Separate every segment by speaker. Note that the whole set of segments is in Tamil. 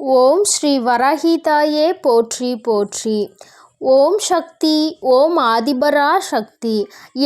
Speaker 1: ஓம் ஸ்ரீ வராஹிதாயே போற்றி போற்றி. ஓம் சக்தி, ஓம் ஆதிபரா சக்தி.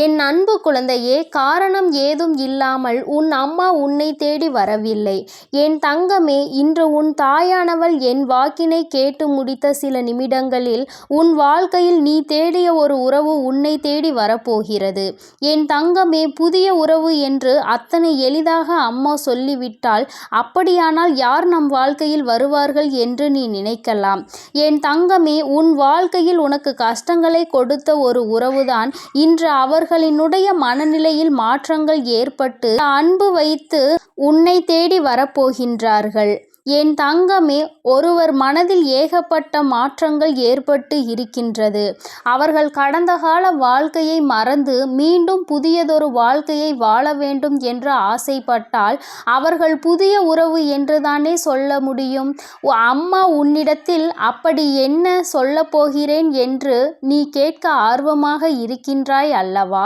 Speaker 1: என் அன்பு குழந்தையே, காரணம் ஏதும் இல்லாமல் உன் அம்மா உன்னை தேடி வரவில்லை. என் தங்கமே, இன்று உன் தாயானவள் என் வாக்கினை கேட்டு முடித்த சில நிமிடங்களில் உன் வாழ்க்கையில் நீ தேடிய ஒரு உறவு உன்னை தேடி வரப்போகிறது. என் தங்கமே, புதிய உறவு என்று அத்தனை எளிதாக அம்மா சொல்லிவிட்டால், அப்படியானால் யார் நம் வாழ்க்கையில் வருவார்கள் என்று நீ நினைக்கலாம். என் தங்கமே, உன் வாழ்க்கையில் உனக்கு கஷ்டங்களை கொடுத்த ஒரு உறவுதான் இன்று அவர்களினுடைய மனநிலையில் மாற்றங்கள் ஏற்பட்டு அன்பு வைத்து உன்னை தேடி வரப்போகின்றார்கள். என் தங்கமே, ஒருவர் மனதில் ஏகப்பட்ட மாற்றங்கள் ஏற்பட்டு இருக்கின்றது. அவர்கள் கடந்த கால வாழ்க்கையை மறந்து மீண்டும் புதியதொரு வாழ்க்கையை வாழ வேண்டும் என்று ஆசைப்பட்டால் அவர்கள் புதிய உறவு என்றுதானே சொல்ல முடியும். அம்மா உன்னிடத்தில் அப்படி என்ன சொல்ல போகிறேன் என்று நீ கேட்க ஆர்வமாக இருக்கின்றாய் அல்லவா?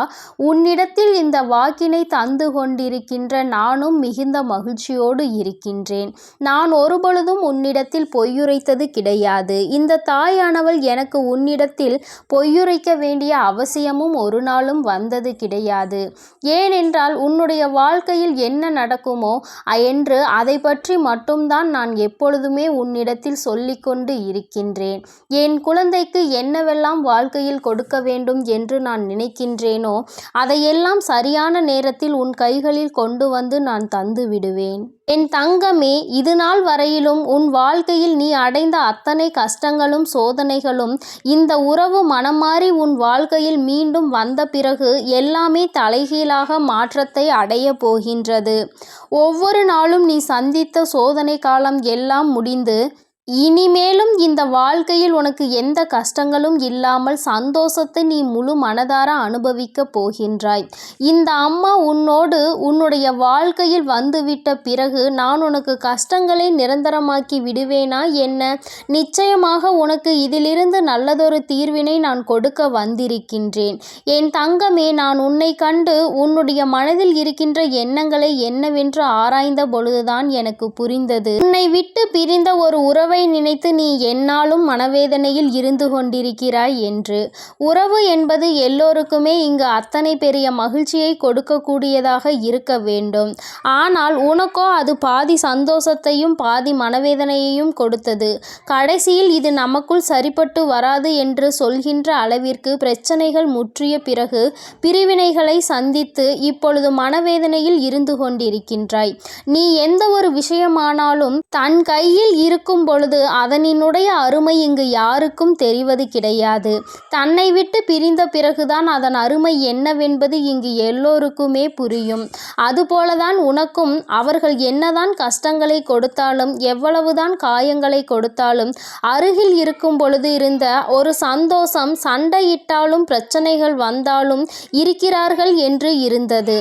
Speaker 1: உன்னிடத்தில் இந்த வாக்கினை தந்து கொண்டிருக்கின்ற நானும் மிகுந்த மகிழ்ச்சியோடு இருக்கின்றேன். நான் ஒருபொழுதும் உன்னிடத்தில் பொய்யுரைத்தது கிடையாது. இந்த தாயானவள் எனக்கு உன்னிடத்தில் பொய்யுரைக்க வேண்டிய அவசியமும் ஒரு நாளும் வந்தது கிடையாது. ஏனென்றால் உன்னுடைய வாழ்க்கையில் என்ன நடக்குமோ என்று அதை பற்றி மட்டும்தான் நான் எப்பொழுதுமே உன்னிடத்தில் சொல்லிக்கொண்டு இருக்கின்றேன். என் குழந்தைக்கு என்னவெல்லாம் வாழ்க்கையில் கொடுக்க வேண்டும் என்று நான் நினைக்கின்றேனோ அதையெல்லாம் சரியான நேரத்தில் உன் கைகளில் கொண்டு வந்து நான் தந்து விடுவேன். என் தங்கமே, இது நாள் வரையிலும் உன் வாழ்க்கையில் நீ அடைந்த அத்தனை கஷ்டங்களும் சோதனைகளும் இந்த உறவு மனம் மாறி உன் வாழ்க்கையில் மீண்டும் வந்த பிறகு எல்லாமே தலைகீழாக மாற்றத்தை அடைய போகின்றது. ஒவ்வொரு நாளும் நீ சந்தித்த சோதனை காலம் எல்லாம் முடிந்து இனிமேலும் இந்த வாழ்க்கையில் உனக்கு எந்த கஷ்டங்களும் இல்லாமல் சந்தோஷத்தை நீ முழு மனதார அனுபவிக்க போகின்றாய். இந்த அம்மா உன்னோடு உன்னுடைய வாழ்க்கையில் வந்துவிட்ட பிறகு நான் உனக்கு கஷ்டங்களை நிரந்தரமாக்கி விடுவேனா என்ன? நிச்சயமாக உனக்கு இதிலிருந்து நல்லதொரு தீர்வினை நான் கொடுக்க வந்திருக்கின்றேன். என் தங்கமே, நான் உன்னை கண்டு உன்னுடைய மனதில் இருக்கின்ற எண்ணங்களை என்னவென்று ஆராய்ந்த பொழுதுதான் எனக்கு புரிந்தது. உன்னை விட்டு பிரிந்த ஒரு உறவை நினைத்து நீ எந்நாளும் மனவேதனையில் இருந்து கொண்டிருக்கிறாய் என்று. உறவு என்பது எல்லோருக்குமே இங்கு அத்தனை பெரிய மகிழ்ச்சியை கொடுக்கக்கூடியதாக இருக்க வேண்டும். ஆனால் உனக்கோ அது பாதி சந்தோஷத்தையும் பாதி மனவேதனையையும் கொடுத்தது. கடைசியில் இது நமக்குள் சரிப்பட்டு வராது என்று சொல்கின்ற அளவிற்கு பிரச்சனைகள் முற்றிய பிறகு பிரிவினைகளை சந்தித்து இப்பொழுது மனவேதனையில் இருந்து கொண்டிருக்கின்றாய். நீ எந்த ஒரு விஷயமானாலும் தன் கையில் இருக்கும் பொழுது அதனினுடைய அருமை இங்கு யாருக்கும் தெரிவது கிடையாது. தன்னை விட்டு பிரிந்த பிறகுதான் அதன் அருமை என்னவென்பது இங்கு எல்லோருக்குமே புரியும். அதுபோலதான் உனக்கும் அவர்கள் என்னதான் கஷ்டங்களை கொடுத்தாலும் எவ்வளவுதான் காயங்களை கொடுத்தாலும் அருகில் இருக்கும் பொழுது இருந்த ஒரு சந்தோஷம் சண்டையிட்டாலும் பிரச்சனைகள் வந்தாலும் இருக்கிறார்கள் என்று இருந்தது.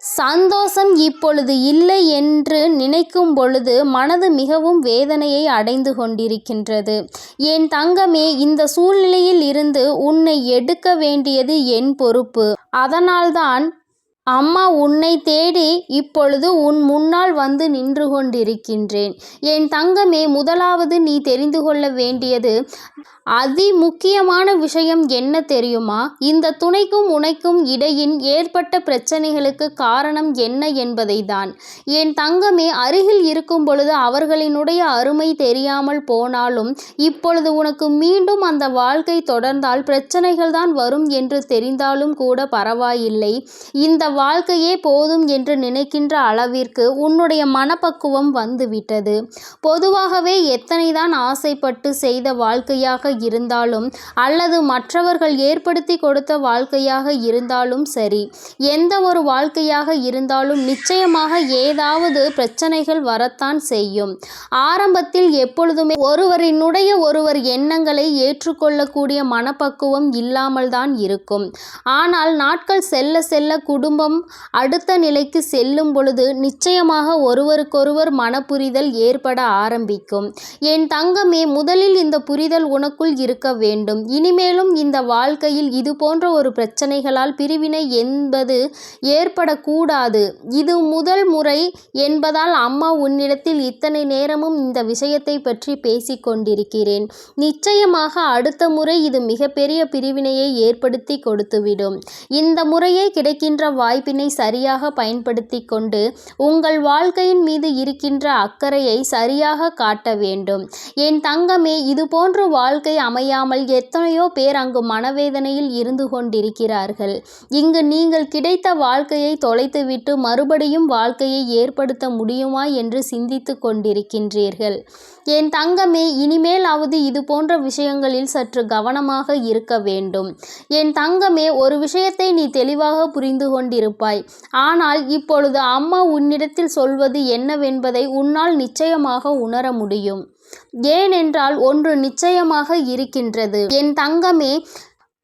Speaker 1: சந்தோஷம் இப்பொழுது இல்லை என்று நினைக்கும் பொழுது மனது மிகவும் வேதனையை அடைந்து கொண்டிருக்கின்றது. என் தங்கமே, இந்த சூழ்நிலையில் இருந்து உன்னை எடுக்க வேண்டியது என் பொறுப்பு. அதனால்தான் அம்மா உன்னை தேடி இப்பொழுது உன் முன்னால் வந்து நின்று கொண்டிருக்கின்றேன். என் தங்கமே, முதலாவது நீ தெரிந்து கொள்ள வேண்டியது முக்கியமான விஷயம் என்ன தெரியுமா? இந்த துணைக்கும் உனக்கும் இடையில் ஏற்பட்ட பிரச்சனைகளுக்கு காரணம் என்ன என்பதை தான். என் தங்கமே, அருகில் இருக்கும் பொழுது அவர்களினுடைய அருமை தெரியாமல் போனாலும் இப்பொழுது உனக்கு மீண்டும் அந்த வாழ்க்கை தொடர்ந்தால் பிரச்சனைகள் தான் வரும் என்று தெரிந்தாலும் கூட பரவாயில்லை. இந்த வாழ்க்கையே போதும் என்று நினைக்கின்ற அளவிற்கு உன்னுடைய மனப்பக்குவம் வந்துவிட்டது. பொதுவாகவே எத்தனைதான் ஆசைப்பட்டு செய்த வாழ்க்கையாக இருந்தாலும் அல்லது மற்றவர்கள் ஏற்படுத்தி கொடுத்த வாழ்க்கையாக இருந்தாலும் சரி, எந்த ஒரு வாழ்க்கையாக இருந்தாலும் நிச்சயமாக ஏதாவது பிரச்சனைகள் வரத்தான் செய்யும். ஆரம்பத்தில் எப்பொழுதுமே ஒருவரினுடைய ஒருவர் எண்ணங்களை ஏற்றுக்கொள்ளக்கூடிய மனப்பக்குவம் இல்லாமல் தான் இருக்கும். ஆனால் நாட்கள் செல்ல செல்ல குடும்ப குடும்பம் அடுத்த நிலைக்கு செல்லும் பொழுது நிச்சயமாக ஒருவருக்கொருவர் மனப்புரிதல் ஏற்பட ஆரம்பிக்கும். என் தங்கமே, முதலில் இந்த புரிதல் உனக்குள் இருக்க வேண்டும். இனிமேலும் இந்த வாழ்க்கையில் இது போன்ற ஒரு பிரச்சனைகளால் பிரிவினை என்பது ஏற்படக்கூடாது. இது முதல் முறை என்பதால் அம்மா உன்னிடத்தில் இத்தனை நேரமும் இந்த விஷயத்தை பற்றி பேசிக் கொண்டிருக்கிறேன். நிச்சயமாக அடுத்த முறை இது மிகப்பெரிய பிரிவினையை ஏற்படுத்தி கொடுத்துவிடும். இந்த முறையே கிடைக்கின்ற வாய்ப்பினை சரியாக பயன்படுத்தி கொண்டு உங்கள் வாழ்க்கையின் மீது இருக்கின்ற அக்கறையை சரியாக காட்ட வேண்டும். என் தங்கமே, இது போன்ற வாழ்க்கை அமையாமல் எத்தனையோ பேர் அங்கு மனவேதனையில் இருந்து கொண்டிருக்கிறார்கள். இங்கு நீங்கள் கிடைத்த வாழ்க்கையை தொலைத்துவிட்டு மறுபடியும் வாழ்க்கையை ஏற்படுத்த முடியுமா என்று சிந்தித்து கொண்டிருக்கின்றீர்கள். என் தங்கமே, இனிமேலாவது இது போன்ற விஷயங்களில் சற்று கவனமாக இருக்க வேண்டும். என் தங்கமே, ஒரு விஷயத்தை நீ தெளிவாக புரிந்து கொண்டிருப்பாய். ஆனால் இப்பொழுது அம்மா உன்னிடத்தில் சொல்வது என்னவென்பதை உன்னால் நிச்சயமாக உணர முடியும். ஏனென்றால் ஒன்று நிச்சயமாக இருக்கின்றது. என் தங்கமே,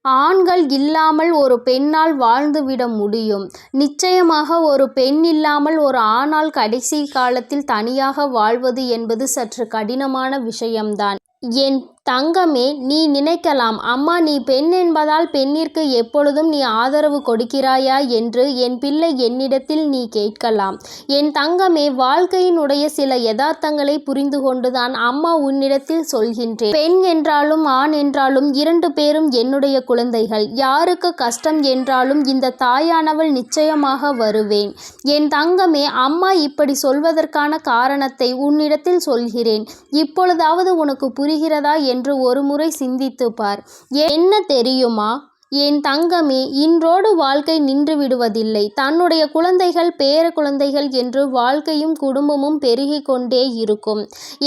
Speaker 1: ஆண்கள் இல்லாமல் ஒரு பெண்ணால் வாழ்ந்துவிட முடியும். நிச்சயமாக ஒரு பெண் இல்லாமல் ஒரு ஆணால் கடைசி காலத்தில் தனியாக வாழ்வது என்பது சற்று கடினமான விஷயம்தான். என் தங்கமே, நீ நினைக்கலாம், அம்மா நீ பெண் என்பதால் பெண்ணிற்கு எப்பொழுதும் நீ ஆதரவு கொடுக்கிறாயா என்று என் பிள்ளை என்னிடத்தில் நீ கேட்கலாம். என் தங்கமே, வாழ்க்கையினுடைய சில யதார்த்தங்களை புரிந்து கொண்டுதான் அம்மா உன்னிடத்தில் சொல்கின்றேன். பெண் என்றாலும் ஆண் என்றாலும் இரண்டு பேரும் என்னுடைய குழந்தைகள். யாருக்கு கஷ்டம் என்றாலும் இந்த தாயானவள் நிச்சயமாக வருவேன். என் தங்கமே, அம்மா இப்படி சொல்வதற்கான காரணத்தை உன்னிடத்தில் சொல்கிறேன். இப்பொழுதாவது உனக்கு புரிகிறதா என்று ஒரு முறை சிந்தித்து பார். என்ன தெரியுமா என் தங்கமே, இன்றோடு வாழ்க்கை நின்று விடுவதில்லை. தன்னுடைய குழந்தைகள் பேர குழந்தைகள் என்று வாழ்க்கையும் குடும்பமும் பெருகி கொண்டே இருக்கும்.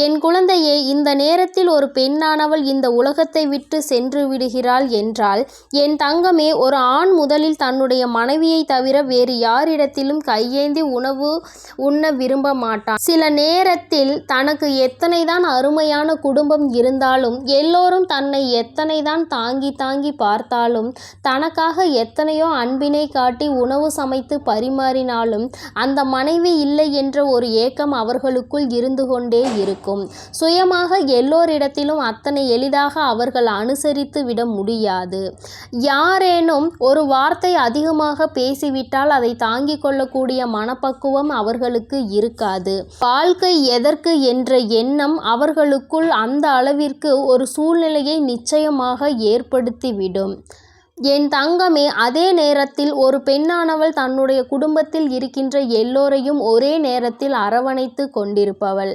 Speaker 1: என் குழந்தையே, இந்த நேரத்தில் ஒரு பெண்ணானவள் இந்த உலகத்தை விட்டு சென்று விடுகிறாள் என்றால் என் தங்கமே, ஒரு ஆண் முதலில் தன்னுடைய மனைவியை தவிர வேறு யாரிடத்திலும் கையேந்தி உணவு உண்ண விரும்ப மாட்டான். சில நேரத்தில் தனக்கு எத்தனைதான் அருமையான குடும்பம் இருந்தாலும், எல்லோரும் தன்னை எத்தனைதான் தாங்கி தாங்கி பார்த்தாலும், தனக்காக எத்தனையோ அன்பினை காட்டி உணவு சமைத்து பரிமாறினாலும் அந்த மனைவி இல்லை என்ற ஒரு ஏக்கம் அவர்களுக்குள் இருந்து கொண்டே இருக்கும். சுயமாக எல்லோரிடத்திலும் அத்தனை எளிதாக அவர்கள் அனுசரித்து விட முடியாது. யாரேனும் ஒரு வார்த்தை அதிகமாக பேசிவிட்டால் அதை தாங்கிக் கொள்ளக்கூடிய மனப்பக்குவம் அவர்களுக்கு இருக்காது. வாழ்க்கை எதற்கு என்ற எண்ணம் அவர்களுக்குள் அந்த அளவிற்கு ஒரு சூழ்நிலையை நிச்சயமாக ஏற்படுத்திவிடும். என் தங்கமே, அதே நேரத்தில் ஒரு பெண்ணானவள் தன்னுடைய குடும்பத்தில் இருக்கின்ற எல்லோரையும் ஒரே நேரத்தில் அரவணைத்து கொண்டிருப்பவள்.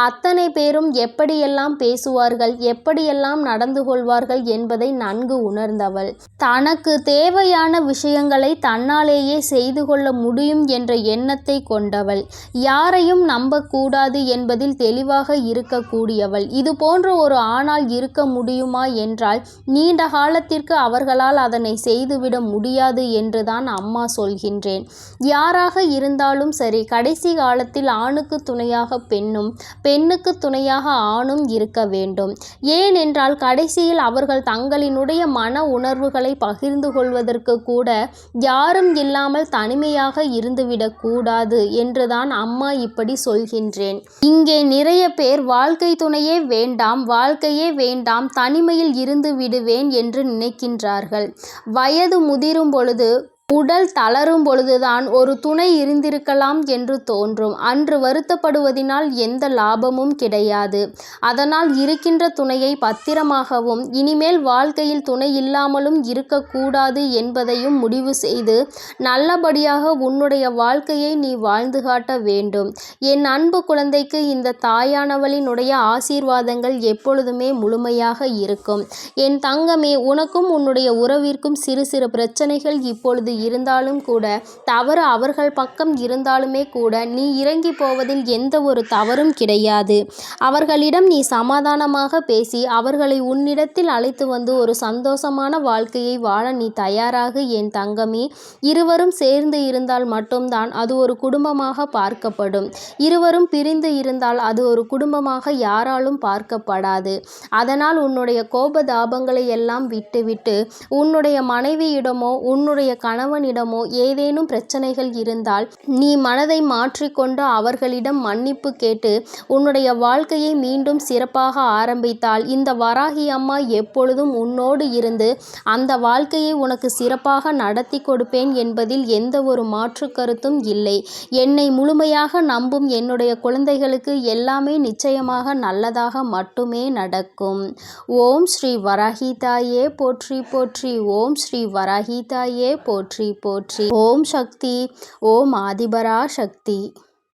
Speaker 1: அத்தனை பேரும் எப்படியெல்லாம் பேசுவார்கள், எப்படியெல்லாம் நடந்து கொள்வார்கள் என்பதை நன்கு உணர்ந்தவள். தனக்கு தேவையான விஷயங்களை தன்னாலேயே செய்து கொள்ள முடியும் என்ற எண்ணத்தை கொண்டவள். யாரையும் நம்பக்கூடாது என்பதில் தெளிவாக இருக்கக்கூடியவள். இது போன்ற ஒரு ஆணால் இருக்க முடியுமா என்றால் நீண்ட காலத்திற்கு அவர்களால் அதனை செய்துவிட முடியாது என்றுதான் அம்மா சொல்கின்றேன். யாராக இருந்தாலும் சரி, கடைசி காலத்தில் ஆணுக்கு துணையாக பெண்ணும், பெண்ணுக்கு துணையாக ஆணும் இருக்க வேண்டும். ஏனென்றால் கடைசியில் அவர்கள் தங்களினுடைய மன உணர்வுகளை பகிர்ந்து கொள்வதற்கு கூட யாரும் இல்லாமல் தனிமையாக இருந்துவிடக் கூடாது என்றுதான் அம்மா இப்படி சொல்கின்றேன். இங்கே நிறைய பேர் வாழ்க்கை துணையே வேண்டாம், வாழ்க்கையே வேண்டாம், தனிமையில் இருந்து விடுவேன் என்று நினைக்கின்றார்கள். வயது முதிரும் பொழுது, உடல் தளரும் பொழுதுதான் ஒரு துணை இருந்திருக்கலாம் என்று தோன்றும். அன்று வருத்தப்படுவதினால் எந்த லாபமும் கிடையாது. அதனால் இருக்கின்ற துணையை பத்திரமாகவும் இனிமேல் வாழ்க்கையில் துணை இல்லாமலும் இருக்கக்கூடாது என்பதையும் முடிவு செய்து நல்லபடியாக உன்னுடைய வாழ்க்கையை நீ வாழ்ந்து காட்ட வேண்டும். என் அன்பு குழந்தைக்கு இந்த தாயானவளினுடைய ஆசீர்வாதங்கள் எப்பொழுதுமே முழுமையாக இருக்கும். என் தங்கமே, உனக்கும் உன்னுடைய உறவிற்கும் சிறு சிறு பிரச்சனைகள் இப்பொழுது இருந்தாலும் கூட, தவறு அவர்கள் பக்கம் இருந்தாலுமே கூட நீ இறங்கி போவதில் எந்த ஒரு தவறும் கிடையாது. அவர்களிடம் நீ சமாதானமாக பேசி அவர்களை உன்னிடத்தில் அழைத்து வந்து ஒரு சந்தோஷமான வாழ்க்கையை வாழ நீ தயாராக என் தங்கமே. இருவரும் சேர்ந்து இருந்தால் மட்டும்தான் அது ஒரு குடும்பமாக பார்க்கப்படும். இருவரும் பிரிந்து இருந்தால் அது ஒரு குடும்பமாக யாராலும் பார்க்கப்படாது. அதனால் உன்னுடைய கோபதாபங்களை எல்லாம் விட்டுவிட்டு உன்னுடைய மனைவியிடமோ உன்னுடைய கணவர் கணவனிடமோ ஏதேனும் பிரச்சனைகள் இருந்தால் நீ மனதை மாற்றிக்கொண்டு அவர்களிடம் மன்னிப்பு கேட்டு உன்னுடைய வாழ்க்கையை மீண்டும் சிறப்பாக ஆரம்பித்தால் இந்த வராகி அம்மா எப்பொழுதும் உன்னோடு இருந்து அந்த வாழ்க்கையை உனக்கு சிறப்பாக நடத்தி கொடுப்பேன் என்பதில் எந்த ஒரு மாற்று கருத்தும் இல்லை. என்னை முழுமையாக நம்பும் என்னுடைய குழந்தைகளுக்கு எல்லாமே நிச்சயமாக நல்லதாக மட்டுமே நடக்கும். ஓம் ஸ்ரீ வராகி தாயே போற்றி போற்றி. ஓம் ஸ்ரீ வராகி தாயே போற்றி போற்றி. ஓம் சக்தி. ஓம் ஆதிபரா சக்தி.